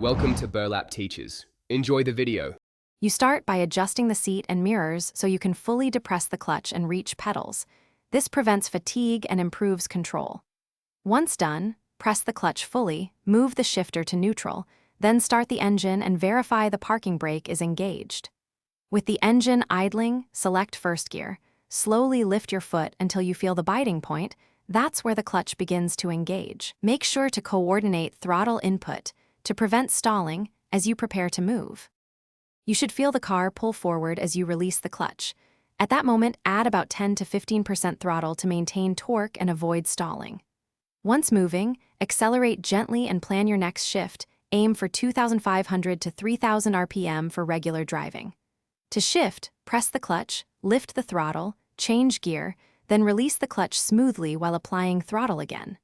Welcome to Burlap Teachers. Enjoy the video. You start by adjusting the seat and mirrors so you can fully depress the clutch and reach pedals. This prevents fatigue and improves control. Once done, press the clutch fully, move the shifter to neutral, then start the engine and verify the parking brake is engaged. With the engine idling, select first gear. Slowly lift your foot until you feel the biting point. That's where the clutch begins to engage. Make sure to coordinate throttle input to prevent stalling as you prepare to move. You should feel the car pull forward as you release the clutch. At that moment, add about 10 to 15% throttle to maintain torque and avoid stalling. Once moving, accelerate gently and plan your next shift. Aim for 2,500 to 3,000 RPM for regular driving. To shift, press the clutch, lift the throttle, change gear, then release the clutch smoothly while applying throttle again.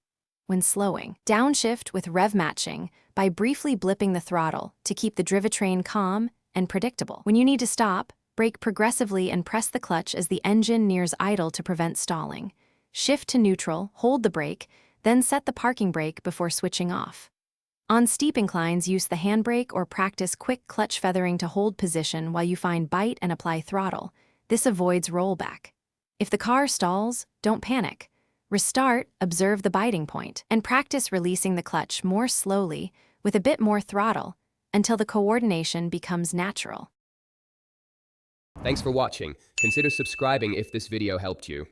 When slowing, downshift with rev matching by briefly blipping the throttle to keep the drivetrain calm and predictable. When you need to stop, brake progressively and press the clutch as the engine nears idle to prevent stalling. Shift to neutral, hold the brake, then set the parking brake before switching off. On steep inclines, use the handbrake or practice quick clutch feathering to hold position while you find bite and apply throttle. This avoids rollback. If the car stalls, don't panic. Restart, observe the biting point, and practice releasing the clutch more slowly with a bit more throttle until the coordination becomes natural. Thanks for watching. Consider subscribing if this video helped you.